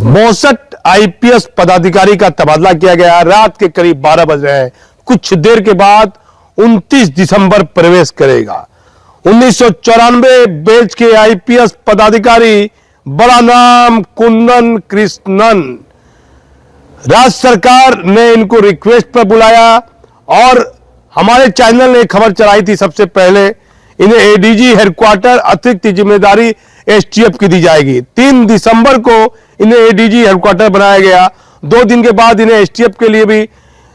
62 IPS पदाधिकारी का तबादला किया गया। रात के करीब 12 बज रहे हैं। कुछ देर के बाद 29 दिसंबर प्रवेश करेगा। 1994 बैच के आईपीएस पदाधिकारी, बड़ा नाम कुंदन कृष्णन। राज्य सरकार ने इनको रिक्वेस्ट पर बुलाया और हमारे चैनल ने खबर चलाई थी सबसे पहले। इन्हें एडीजी हेडक्वार्टर अतिरिक्त जिम्मेदारी एसटीएफ की दी जाएगी। 3 दिसंबर को इन्हें एडीजी हेडक्वार्टर बनाया गया। 2 दिन के बाद इन्हें एसटीएफ के लिए भी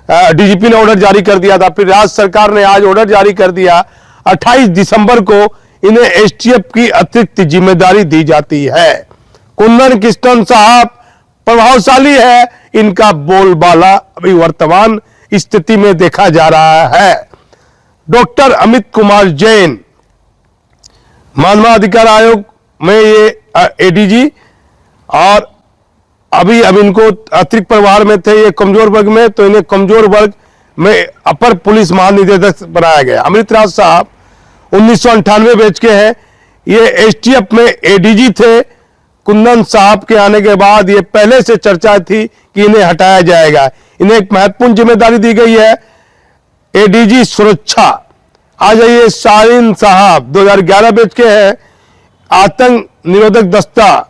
डीजीपी ने ऑर्डर जारी कर दिया था। फिर राज्य सरकार ने आज ऑर्डर जारी कर दिया। 28 दिसंबर को इन्हें एसटीएफ की अतिरिक्त जिम्मेदारी दी जाती है। कुंदन कृष्णन साहब प्रभावशाली है, इनका बोलबाला अभी वर्तमान स्थिति में देखा जा रहा है। डॉक्टर अमित कुमार जैन, मानवाधिकार आयोग में ये एडीजी, और अभी इनको अतिरिक्त प्रभार में थे। ये कमजोर वर्ग में, तो इन्हें कमजोर वर्ग में अपर पुलिस महानिदेशक बनाया गया। अमृतराज साहब 1998 बैच के हैं। ये एसटीएफ में एडीजी थे। कुंदन साहब के आने के बाद ये पहले से चर्चा थी कि इन्हें हटाया जाएगा। इन्हें एक महत्वपूर्ण जिम्मेदारी दी गई है, एडीजी सुरक्षा। आ जाइए शाहीन साहब, 2011 बैच के हैं। आतंक निरोधक दस्ता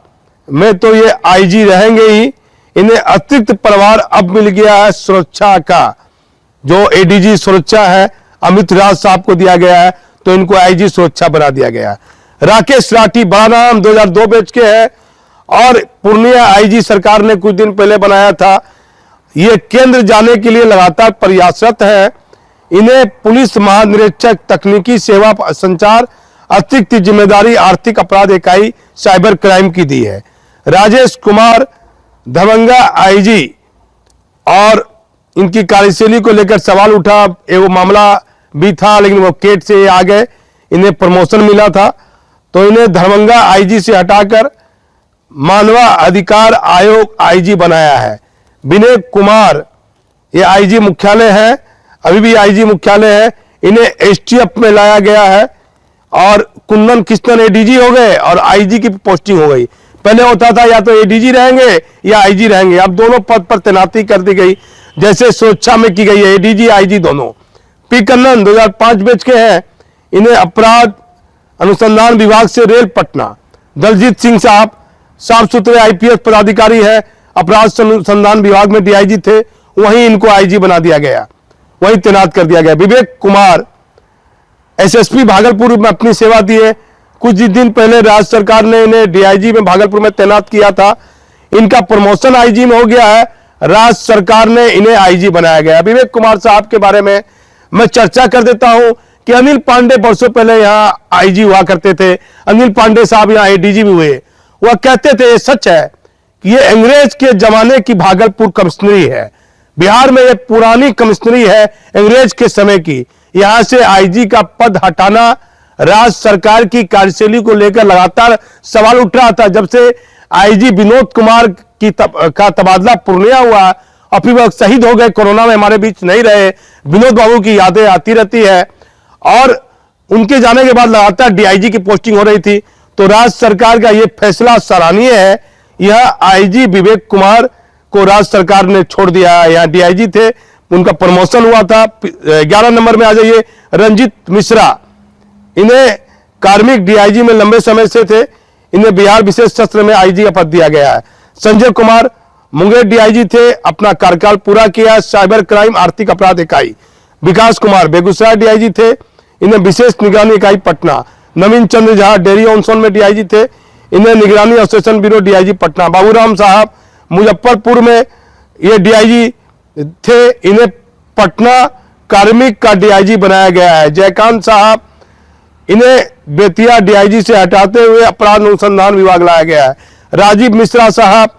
में तो ये आईजी रहेंगे ही। इन्हें अतिरिक्त प्रभार अब मिल गया है सुरक्षा का। जो एडीजी सुरक्षा है अमित राज साहब को दिया गया है, तो इनको आईजी सुरक्षा बना दिया गया। राकेश राठी, बड़ा नाम, 2002 बैच के हैं और पूर्णिया आईजी सरकार ने कुछ दिन पहले बनाया था। ये केंद्र जाने के लिए लगातार प्रयासरत है। इन्हें पुलिस महानिरीक्षक तकनीकी सेवा संचार अतिरिक्त जिम्मेदारी आर्थिक अपराध इकाई साइबर क्राइम की दी है। राजेश कुमार दरभंगा आईजी, और इनकी कार्यशैली को लेकर सवाल उठा। एगो मामला भी था, लेकिन वो केट से आ गए, इन्हें प्रमोशन मिला था, तो इन्हें दरभंगा आईजी से हटाकर मानवाधिकार आयोग आईजी बनाया है। विनय कुमार, ये आईजी मुख्यालय है, अभी भी आईजी मुख्यालय है। इन्हें एसटीएफ में लाया गया है। और कुंदन कृष्णन एडीजी हो गए और आईजी की पोस्टिंग हो गई। पहले होता था या तो एडीजी रहेंगे या आईजी रहेंगे, अब दोनों पद पर तैनाती कर दी गई, जैसे सुरक्षा में की गई है, एडीजी आईजी दोनों। पी कन्नन 2005 बैच के हैं। इन्हें अपराध अनुसंधान विभाग से रेल पटना। दलजीत सिंह साहब साफ सुथरे आईपीएस पदाधिकारी है, अपराध अनुसंधान विभाग में डीआईजी थे, वहीं इनको आईजी बना दिया गया, वहीं तैनात कर दिया गया। विवेक कुमार एसएसपी भागलपुर में अपनी सेवा दी है। कुछ दिन पहले राज्य सरकार ने इन्हें डीआईजी में भागलपुर में तैनात किया था। इनका प्रमोशन आईजी में हो गया है, राज्य सरकार ने इन्हें आईजी बनाया गया। विवेक कुमार साहब के बारे में मैं चर्चा कर देता हूं कि अनिल पांडे वर्षों पहले यहां आईजी हुआ करते थे। अनिल पांडे साहब यहां एडीजी भी हुए। वह कहते थे, सच है कि ये अंग्रेज के जमाने की भागलपुर कमिश्नरी है। बिहार में ये पुरानी कमिश्नरी है अंग्रेज के समय की। यहां से आईजी का पद हटाना राज्य सरकार की कार्यशैली को लेकर लगातार सवाल उठ रहा था। जब से आईजी विनोद कुमार का तबादला पूर्णिया हुआ और फिर वह शहीद हो गए, कोरोना में हमारे बीच नहीं रहे। विनोद बाबू की यादें आती रहती है और उनके जाने के बाद लगातार डीआईजी की पोस्टिंग हो रही थी। तो राज्य सरकार का यह फैसला सराहनीय है। यह आईजी विवेक कुमार को राज्य सरकार ने छोड़ दिया है। यहाँ डीआईजी थे, उनका प्रमोशन हुआ था। 11 नंबर में आ जाइए रंजित मिश्रा। इन्हें कार्मिक डीआईजी में लंबे समय से थे। इन्हें बिहार विशेष सत्र में आईजी का पद दिया गया है। संजय कुमार मुंगेर डीआईजी थे, अपना कार्यकाल पूरा किया, साइबर क्राइम आर्थिक अपराध इकाई। विकास कुमार बेगूसराय डीआईजी थे, इन्हें विशेष निगरानी इकाई पटना। नवीन चंद्र झा डेयरी ऑनसोन में डीआईजी थे, इन्हें निगरानी association bureau DIG Patna. Baburam साहब मुजफ्फरपुर में ये डीआईजी थे, इन्हें पटना कार्मिक का डीआईजी बनाया गया है। जयकांत साहब, इन्हें बेतिया डीआईजी से हटाते हुए अपराध अनुसंधान विभाग लाया गया है। राजीव मिश्रा साहब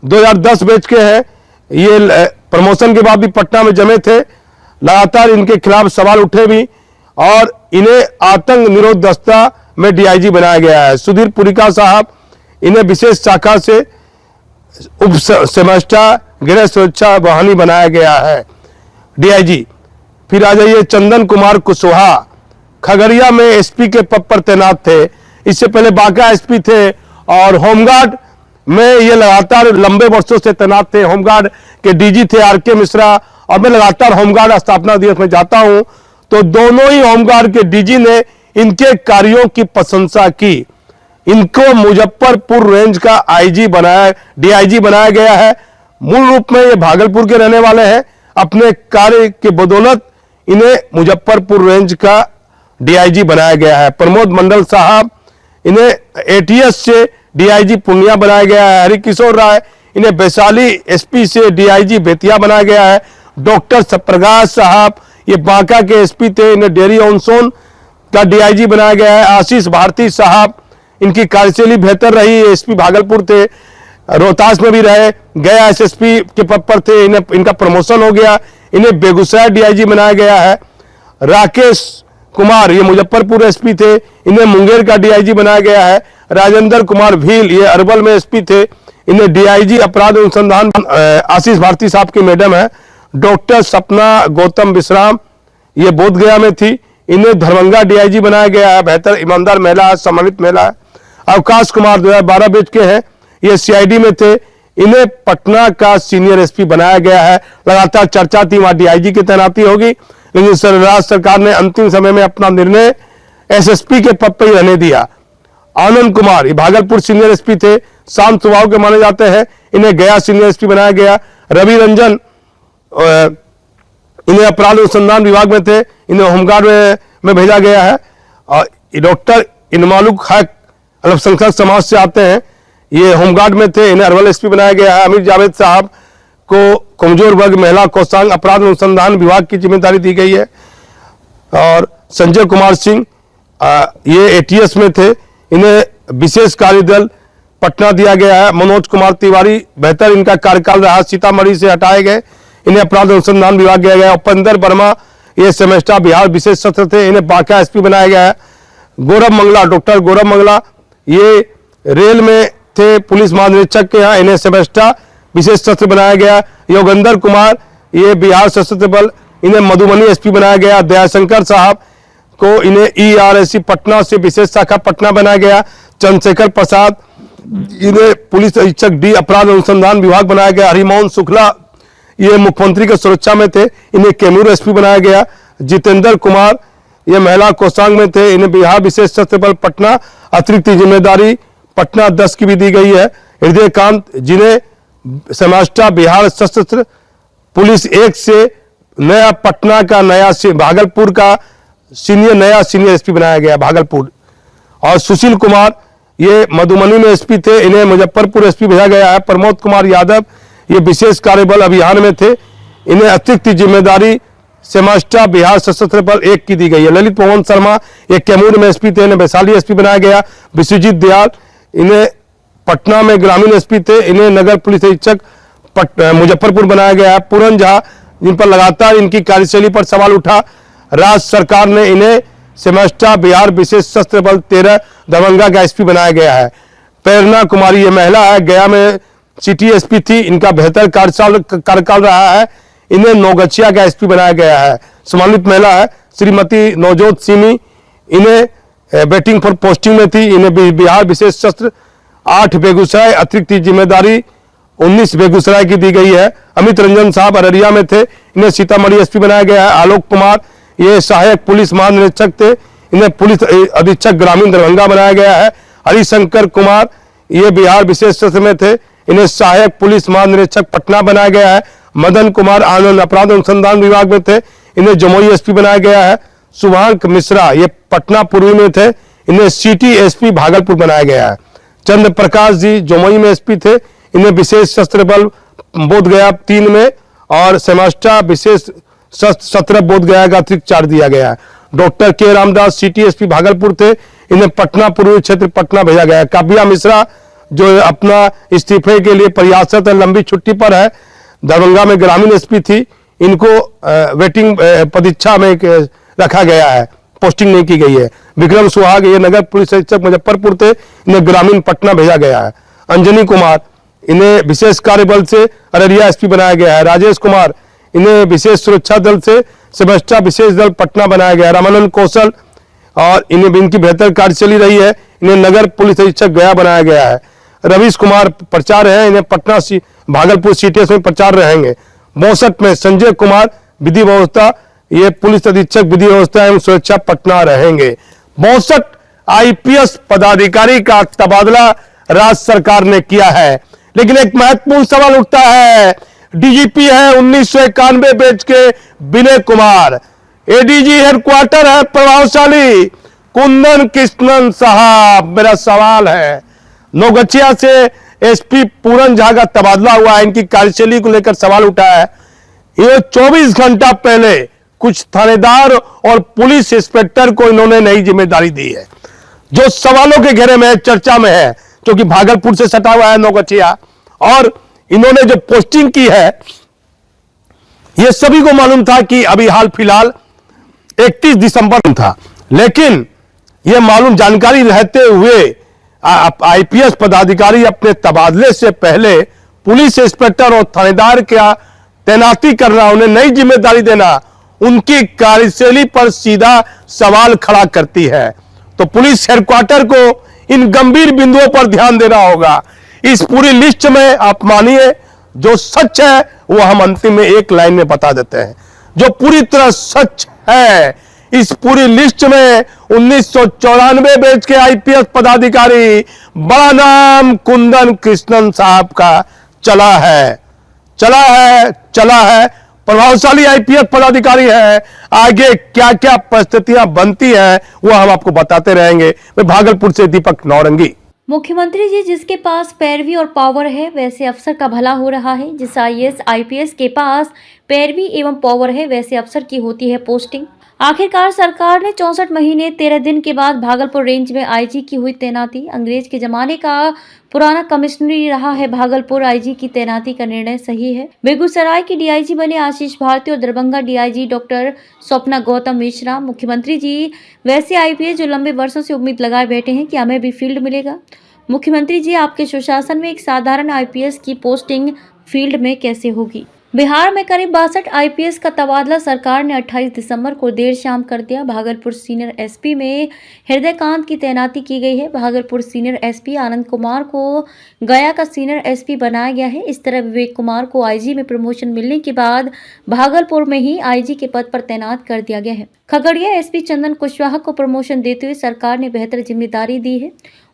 2010 बैच के हैं। ये प्रमोशन के बाद भी पटना में जमे थे, लगातार इनके खिलाफ सवाल उठे भी और इन्हें आतंक निरोध दस्ता में डीआईजी बनाया गया है। सुधीर पुरिका साहब, इन्हें विशेष शाखा से उप सेमेस्टर गृह सुरक्षा वाहनी बनाया गया है डीआईजी। फिर आ जाइए चंदन कुमार कुशवाहा, खगड़िया में एसपी के पद पर तैनात थे। इससे पहले बांका एसपी थे और होमगार्ड में ये लगातार लंबे वर्षों से तैनात थे। होमगार्ड के डीजी थे आर.के. मिश्रा, और मैं लगातार होमगार्ड स्थापना दिवस में जाता हूं तो दोनों ही होमगार्ड के डीजी ने इनके कार्यों की प्रशंसा की। इनको मुजफ्फरपुर रेंज का डीआईजी बनाया गया है। मूल रूप में ये भागलपुर के रहने वाले हैं। अपने कार्य के बदौलत इन्हें मुजफ्फरपुर रेंज का डीआईजी बनाया गया है। प्रमोद मंडल साहब, इन्हें एटीएस से डीआईजी पूर्णिया बनाया गया है। हरिकिशोर राय, इन्हें वैशाली एसपी से डीआईजी बेतिया बनाया गया है। डॉक्टर सत्यप्रकाश साहब, ये बांका के एसपी थे, इन्हें डेरी ऑन सोन का डीआईजी बनाया गया है। आशीष भारती साहब, इनकी कार्यशैली बेहतर रही, एसपी भागलपुर थे, रोहतास में भी रहे, गया एसएसपी के पद पर थे, इनका प्रमोशन हो गया, इन्हें बेगूसराय डीआईजी बनाया गया है। राकेश कुमार, ये मुजफ्फरपुर एसपी थे, इन्हें मुंगेर का डीआईजी बनाया गया है। राजेंद्र कुमार भील, ये अरवल में एसपी थे, इन्हें डीआईजी अपराध अनुसंधान आशीष भारती साहब की मैडम है। डॉक्टर सपना गौतम विश्राम, ये बोधगया में थी, इन्हें दरभंगा डीआईजी बनाया गया है। बेहतर ईमानदार महिला है, सम्मानित महिला है। अवकाश कुमार 2012 बैच के हैं, ये सीआईडी में थे, इन्हें पटना का सीनियर एसपी बनाया गया है। लगातार चर्चा थी वहां डीआईजी की तैनाती होगी, लेकिन राज्य सरकार ने अंतिम समय में अपना निर्णय एसएसपी के पद पर ही रहने दिया। आनंद कुमार, ये भागलपुर सीनियर एसपी थे, शांत स्वभाव के माने जाते हैं, इन्हें गया सीनियर एसपी बनाया गया। रवि रंजन, इन्हें अपराध अनुसंधान विभाग में थे, इन्हें होमगार्ड में भेजा गया है। और डॉक्टर इनमालुक हक, अल्पसंख्यक समाज से आते हैं, ये होमगार्ड में थे, इन्हें अरवल एसपी बनाया गया है। अमीर जावेद साहब को कमजोर वर्ग महिला कोषांग अपराध अनुसंधान विभाग की जिम्मेदारी दी गई है। और संजय कुमार सिंह, ये एटीएस में थे, इन्हें विशेष कार्य दल पटना दिया गया है। मनोज कुमार तिवारी, बेहतर इनका कार्यकाल रहा, सीतामढ़ी से हटाए गए, इन्हें अपराध अनुसंधान विभाग दिया गया। उपेंद्र वर्मा, ये सेमेस्टा बिहार विशेष सत्र थे, इन्हें बांका एसपी बनाया गया है। गौरव मंगला, डॉक्टर गौरव मंगला, ये रेल में थे, पुलिस महानिरीक्षक के यहाँ, इन्हें सेमेस्टा विशेष सत्र बनाया गया। योगेंद्र कुमार, ये बिहार सशस्त्र बल, इन्हें मधुबनी एसपी बनाया गया। दयाशंकर साहब को, इन्हें ईआरएसी पटना से विशेष शाखा पटना बनाया गया। चंद्रशेखर प्रसाद, इन्हें पुलिस अधीक्षक डी अपराध अनुसंधान विभाग बनाया गया। हरिमोहन शुक्ला, ये मुख्यमंत्री के सुरक्षा में थे, इन्हें कैमूर एसपी बनाया गया। जितेंद्र कुमार, ये महिला कोषांग में थे, इन्हें बिहार विशेष सशस्त्र बल पटना अतिरिक्त जिम्मेदारी पटना 10 की भी दी गई है। हृदयकांत, जिन्हें सेमेस्टा बिहार सशस्त्र पुलिस 1 से नया पटना का भागलपुर का नया सीनियर एसपी बनाया गया भागलपुर। और सुशील कुमार, ये मधुबनी में एसपी थे, इन्हें मुजफ्फरपुर एसपी भेजा गया है। प्रमोद कुमार यादव, ये विशेष कार्यबल अभियान में थे, इन्हें अतिरिक्त जिम्मेदारी सेमेस्टा बिहार सशस्त्र बल 1 की दी गई है। ललित मोहन शर्मा, ये कैमूर में एसपी थे, इन्हें वैशाली एसपी बनाया गया। विश्वजीत दयाल, इन्हें पटना में ग्रामीण एसपी थे, इन्हें नगर पुलिस अधीक्षक मुजफ्फरपुर बनाया गया है। पूरन झा, जिन पर लगातार इनकी कार्यशैली पर सवाल उठा, राज्य सरकार ने इन्हें सेमेस्टा बिहार विशेष सशस्त्र बल 13 दरभंगा का एसपी बनाया गया है। प्रेरणा कुमारी, ये महिला है, गया में सिटी एसपी थी, इनका बेहतर कार्यकाल रहा है, इन्हें नौगछिया का एसपी बनाया गया है। सम्मानित महिला है श्रीमती नवजोत सिमी, इन्हें वेटिंग फॉर पोस्टिंग में थी, इन्हें बिहार विशेष सशस्त्र 8 बेगूसराय अतिरिक्त जिम्मेदारी 19 बेगूसराय की दी गई है। अमित रंजन साहब अररिया में थे, इन्हें सीतामढ़ी एसपी बनाया गया है। आलोक कुमार, ये सहायक पुलिस महानिरीक्षक थे, इन्हें पुलिस अधीक्षक ग्रामीण दरभंगा बनाया गया है। हरिशंकर कुमार, ये बिहार विशेष सत्र में थे, इन्हें सहायक पुलिस महानिरीक्षक पटना बनाया गया है। मदन कुमार आनंद अपराध अनुसंधान विभाग में थे, इन्हें जमुई एसपी बनाया गया है। शुभांक मिश्रा, ये पटना पूर्वी में थे, इन्हें सिटी एसपी भागलपुर बनाया गया है। चंद्र प्रकाश जी जमुई में एसपी थे, इन्हें विशेष सशस्त्र बल बोधगया 3 में और सेमेस्टा विशेष सत्र बोधगया का अतिरिक्त चार्ज दिया गया है। डॉक्टर के रामदास सिटी एसपी भागलपुर थे, इन्हें पटना पूर्वी क्षेत्र पटना भेजा गया है। काव्या मिश्रा, जो अपना इस्तीफे के लिए प्रयासरत लंबी छुट्टी पर है, दरभंगा में ग्रामीण एसपी थी, इनको वेटिंग परीक्षा में रखा गया है, पोस्टिंग नहीं की गई है। विक्रम सुहाग, ये नगर पुलिस अधीक्षक मुजफ्फरपुर थे, इन्हें ग्रामीण पटना भेजा गया है। अंजनी कुमार, इन्हें विशेष कार्यबल से अररिया एसपी बनाया गया है। राजेश कुमार, इन्हें विशेष सुरक्षा दल से सेमेस्टा विशेष दल पटना बनाया गया है। रामानंद कौशल, और इन्हें इनकी बेहतर कार्यशैली रही है, इन्हें नगर पुलिस अधीक्षक गया बनाया गया है। रवीश कुमार प्रचार है, इन्हें पटना भागलपुर सीटें में प्रचार रहेंगे। 62 में संजय कुमार विधि व्यवस्था, ये पुलिस अधीक्षक विधि व्यवस्था एवं सुरक्षा पटना रहेंगे। 62 आईपीएस पदाधिकारी का तबादला राज्य सरकार ने किया है, लेकिन एक महत्वपूर्ण सवाल उठता है। डीजीपी है 1991 बैच के विनय कुमार, एडीजी हेडक्वार्टर है प्रभावशाली कुंदन कृष्णन साहब। मेरा सवाल है, नौगछिया से एसपी पूरन झा का तबादला हुआ है, इनकी कार्यशैली को लेकर सवाल उठा है। ये 24 घंटा पहले कुछ थानेदार और पुलिस इंस्पेक्टर को इन्होंने नई जिम्मेदारी दी है, जो सवालों के घेरे में है, चर्चा में है, क्योंकि भागलपुर से सटा हुआ है नौगछिया। और इन्होंने जो पोस्टिंग की है, यह सभी को मालूम था कि अभी हाल फिलहाल 31 दिसंबर था, लेकिन यह मालूम जानकारी रहते हुए आईपीएस पदाधिकारी अपने तबादले से पहले पुलिस इंस्पेक्टर और थानेदार का तैनाती करना, उन्हें नई जिम्मेदारी देना, उनकी कार्यशैली पर सीधा सवाल खड़ा करती है। तो पुलिस हेडक्वार्टर को इन गंभीर बिंदुओं पर ध्यान देना होगा। इस पूरी लिस्ट में आप मानिए, जो सच है वो हम अंतिम में एक लाइन में बता देते हैं। जो पूरी तरह सच है, इस पूरी लिस्ट में 1994 बैच के आईपीएस पदाधिकारी बड़ा नाम कुंदन कृष्णन साहब का चला है। प्रभावशाली आईपीएस पदाधिकारी है। आगे क्या क्या परिस्थितियां बनती हैं वो हम आपको बताते रहेंगे। मैं भागलपुर से दीपक नौरंगी। मुख्यमंत्री जी जिसके पास पैरवी और पावर है, वैसे अफसर का भला हो रहा है। जिस आईएएस आईपीएस के पास पैरवी एवं पावर है, वैसे अफसर की होती है पोस्टिंग। आखिरकार सरकार ने 64 महीने 13 दिन के बाद भागलपुर रेंज में आईजी की हुई तैनाती। अंग्रेज के जमाने का पुराना कमिश्नरी रहा है भागलपुर, आईजी की तैनाती का निर्णय सही है। बेगूसराय की डीआईजी बने आशीष भारती और दरभंगा डीआईजी डॉक्टर स्वप्ना गौतम मिश्रा। मुख्यमंत्री जी वैसे आईपीएस जो लंबे वर्षों से उम्मीद लगाए बैठे हैं कि हमें भी फील्ड मिलेगा। मुख्यमंत्री जी आपके सुशासन में एक साधारण आईपीएस की पोस्टिंग फील्ड में कैसे होगी? बिहार में करीब 62 आईपीएस का तबादला सरकार ने 28 दिसंबर को देर शाम कर दिया। भागलपुर सीनियर एसपी में हृदयकांत की तैनाती की गई है। भागलपुर सीनियर एसपी आनंद कुमार को गया का सीनियर एसपी बनाया गया है। इस तरह विवेक कुमार को आईजी में प्रमोशन मिलने के बाद भागलपुर में ही आईजी के पद पर तैनात कर दिया गया है। खगड़िया एसपी चंदन कुशवाहा को प्रमोशन देते हुए सरकार ने बेहतर जिम्मेदारी दी है,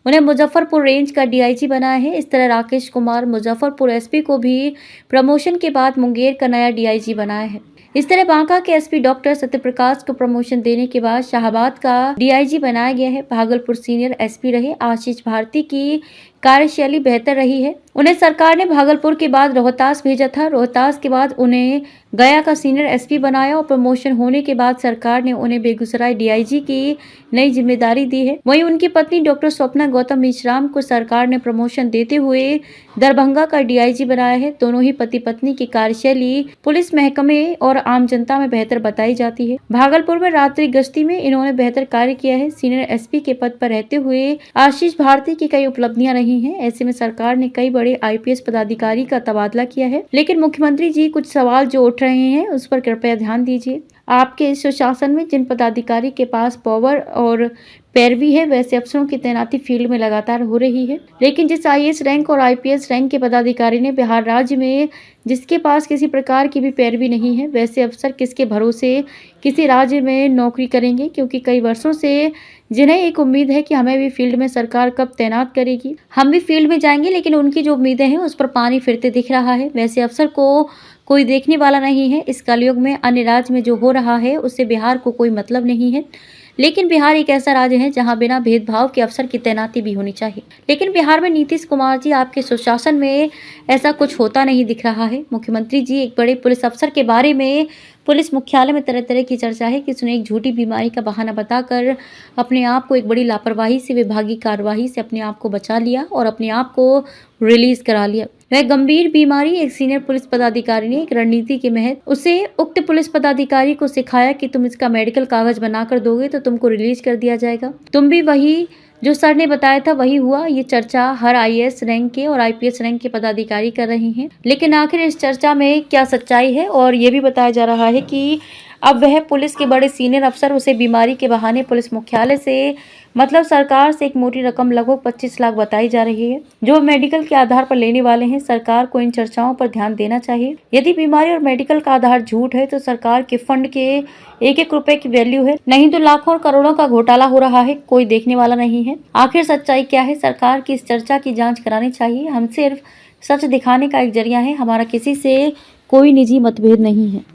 उन्हें मुजफ्फरपुर रेंज का डीआईजी बनाया है। इस तरह राकेश कुमार मुजफ्फरपुर एसपी को भी प्रमोशन के बाद मुंगेर का नया डीआईजी बनाया है। इस तरह बांका के एसपी डॉक्टर सत्यप्रकाश को प्रमोशन देने के बाद शाहबाद का डीआईजी बनाया गया है। भागलपुर सीनियर एसपी रहे आशीष भारती की कार्यशैली बेहतर रही है। उन्हें सरकार ने भागलपुर के बाद रोहतास भेजा था। रोहतास के बाद उन्हें गया का सीनियर एसपी बनाया और प्रमोशन होने के बाद सरकार ने उन्हें बेगूसराय डीआईजी की नई जिम्मेदारी दी है। वहीं उनकी पत्नी डॉक्टर स्वप्ना गौतम मिश्राम को सरकार ने प्रमोशन देते हुए दरभंगा का डीआईजी बनाया है। दोनों ही पति पत्नी की कार्यशैली पुलिस महकमे और आम जनता में बेहतर बताई जाती है। भागलपुर में रात्रि गश्ती में इन्होंने बेहतर कार्य किया है। सीनियर एसपी के पद पर रहते हुए आशीष भारती की कई उपलब्धियां रही हैं। ऐसे में सरकार ने कई बड़े आईपीएस पदाधिकारी का तबादला किया है। लेकिन मुख्यमंत्री जी कुछ सवाल जो उठ रहे हैं उस पर कृपया ध्यान दीजिए। आपके इस सुशासन में जिन पदाधिकारी के पास पावर और पैरवी है, वैसे अफसरों की तैनाती फील्ड में लगातार हो रही है। लेकिन जिस आईएएस रैंक और आईपीएस रैंक के पदाधिकारी ने बिहार राज्य में जिसके पास किसी प्रकार की भी पैरवी नहीं है, वैसे अफसर किसके भरोसे किसी राज्य में नौकरी करेंगे? क्योंकि कई वर्षों से जिन्हें एक उम्मीद है कि हमें भी फील्ड में सरकार कब तैनात करेगी, हम भी फील्ड में जाएंगे, लेकिन उनकी जो उम्मीदें हैं उस पर पानी फिरते दिख रहा है। वैसे अफसर को कोई देखने वाला नहीं है। इस कलयुग में अन्य राज्य में जो हो रहा है उससे बिहार को कोई मतलब नहीं है। लेकिन बिहार एक ऐसा राज्य है जहां बिना भेदभाव के अफसर की तैनाती भी होनी चाहिए। लेकिन बिहार में नीतीश कुमार जी आपके सुशासन में ऐसा कुछ होता नहीं दिख रहा है। मुख्यमंत्री जी एक बड़े पुलिस अफसर के बारे में पुलिस मुख्यालय में तरह तरह की चर्चा है कि उसने एक झूठी बीमारी का बहाना बताकर अपने आप को एक बड़ी लापरवाही से, विभागीय कार्यवाही से अपने आप को बचा लिया और अपने आप को रिलीज करा लिया। वह गंभीर बीमारी एक सीनियर पुलिस पदाधिकारी ने एक रणनीति के महज उसे उक्त पुलिस पदाधिकारी को सिखाया कि तुम इसका मेडिकल कागज बनाकर दोगे तो तुमको रिलीज कर दिया जाएगा। तुम भी वही जो सर ने बताया था वही हुआ। ये चर्चा हर आईएएस रैंक के और आईपीएस रैंक के पदाधिकारी कर रहे हैं। लेकिन आखिर इस चर्चा में क्या सच्चाई है? और ये भी बताया जा रहा है कि अब वह पुलिस के बड़े सीनियर अफसर उसे बीमारी के बहाने पुलिस मुख्यालय से मतलब सरकार से एक मोटी रकम लगभग 25 लाख बताई जा रही है, जो मेडिकल के आधार पर लेने वाले हैं। सरकार को इन चर्चाओं पर ध्यान देना चाहिए। यदि बीमारी और मेडिकल का आधार झूठ है तो सरकार के फंड के एक रुपए की वैल्यू है, नहीं तो लाखों और करोड़ों का घोटाला हो रहा है, कोई देखने वाला नहीं है। आखिर सच्चाई क्या है? सरकार की इस चर्चा की जाँच करानी चाहिए। हम सिर्फ सच दिखाने का एक जरिया है, हमारा किसी से कोई निजी मतभेद नहीं है।